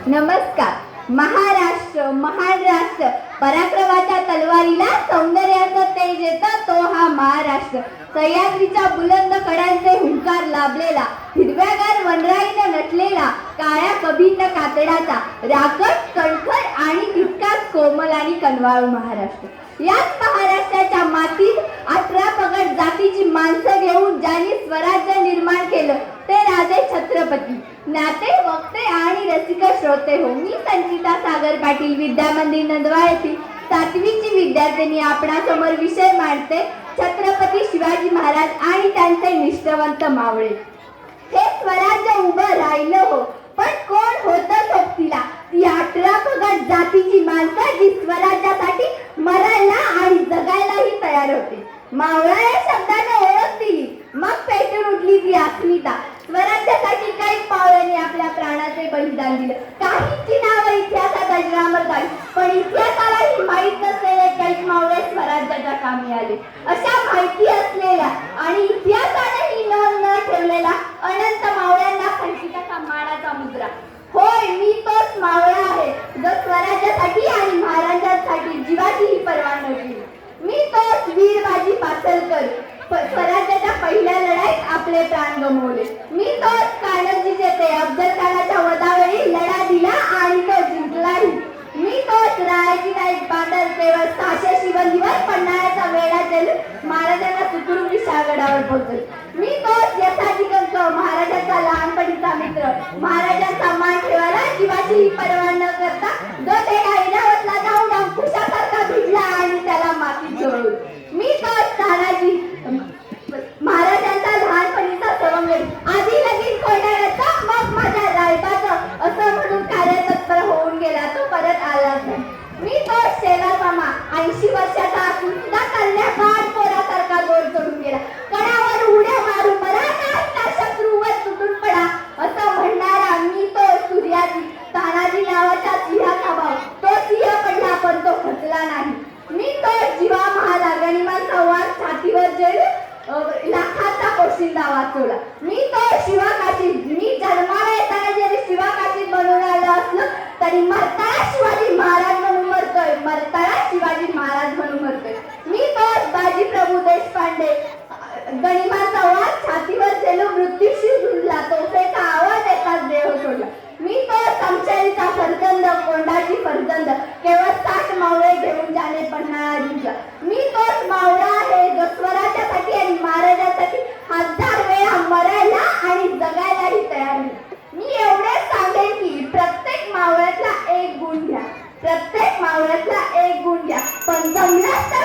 नमस्कार. महाराष्ट्र महान राष्ट्र, पराक्रमाच्या तलवारीला सौंदर्याचं तेज येतं तो हा महाराष्ट्र. सह्याद्रीच्या बुलंद कड्यांचे हुंकार लाभलेला, हिरव्यागार वनराईने नटलेला, काळ्या कभिन्न कातडाचा, राकट कणखर आणि तितकाच कोमल आणि कनवाळू महाराष्ट्र. याच महाराष्ट्राच्या मातीत 18 पगड जातीची माणसं घेऊन ज्यांनी स्वराज्य निर्माण केलं ते राजे छत्रपती. नाते वक्ते आणि रसिक श्रोते हो, मी संचिता सागर पाटील, विद्यामंदिर नंदवाळ येथील 7वीची विद्यार्थिनी आपणासमोर विषय मांडते, छत्रपती शिवाजी महाराज आणि त्यांचे निष्ठावंत मावळे. हे स्वराज्य उभं राहिलं हो, पण कोण होतं सोबतीला? ती 18 पगड जातीची माणसं जी स्वराज्यासाठी मरायला आणि जगायलाही तयार होते. मावळा या शब्दाने ओळख दिली, मग पेटून उठली ती अस्मिता. स्वराज्यासाठी काही मावळ्यांनी आपल्या प्राणाचे बलिदान दिलं. काहींची नावं इतिहासात अजरामर झाली, पण इतिहासालाही माहीत नसलेले काही मावळे स्वराज्याच्या कामी आले. अशा माहिती असलेल्या आणि इतिहासानेही नोंद न ठेवलेला अनंत मावळ्यांना संचिताचा मानाचा मुद्रा. होय, मी तोच मावळा आहे जो स्वराज्यासाठी आणि महाराजांसाठी जीवाचीही पर्वा न केली. मी तोच वीर बाजी पासलकर, स्वराज्याच्या पहिल्या लढाईत आपले प्राण गमावले. मी तोच कान्होजीचे ते अफजल खानाच्या वधावेळी लढा दिला आणि तो जिंकलाही. मी तोच रायाजी नाईक बांधल केवळ 600 शिवंदीवर पन्हाळ्याचा वेढा चढून महाराजांना सुखरूप विशाळगडावर पोहोचले. मी तोच यथाजी कंक, महाराजांचा लहानपणीचा मित्र, महाराजांचा मान ठेवायला जीवाचीही पर्वा न करता जो ते ऐरावतला जाऊन अंकुशासारखा भिडला आणि त्याला मातीत झोडून. मी तोच तानाजी महाराजांचा लहानपणीचा सवंगडी, आधी लगीन कोंडाळ्याचा मग माझ्या रायबाचं असं म्हणून कार्यतत्पर होऊन गेला, तो परत आलाच नाही. मी तोच शेलार मामा, 80 वर्षाचा असून सुद्धा कल्ल्या बाळ पोरासारखा गोड चढून गेला. कडावर उड्या मारू मरा, नाही शत्रूवर तुटून पडा असं म्हणणारा मी तो सूर्याजी, तानाजी नावाच्या सिंहाचा भाव. तो सिंह पडला पण तो खचला नाही. मी तो जीवा महाला, गनिमांचा वार छातीवर जळून लाखाचा पोशिंदा वाचवला. मी तो शिवाकाशीत, मी जन्माला येताना जरी शिवाकाशीत बनवून आलं असलं तरी मरताळा शिवाजी महाराज म्हणून मरतोय, मरताळा शिवाजी महाराज म्हणून मरतोय. मी तो बाजी प्रभू देशपांडे, गनिमांचा वार छातीवर झेलून मृत्यूशी झुंजला, तोफेचा आवाज येताच देह सोडला. मी तो समशेरीचा फरजंद, कोंडाची फरजंद, केवळ 60 मावळे घेऊन ज्याने पन्हाळा जिंकला. मी तोच मावळा आहे जो स्वराज्यासाठी आणि महाराजांसाठी 1000 वेळा मरायला आणि जगायलाही तयार आहे. मी एवढेच सांगेन की प्रत्येक मावळ्यातला एक गुण घ्या, प्रत्येक मावळ्यातला एक गुण घ्या, पण जमलाच तर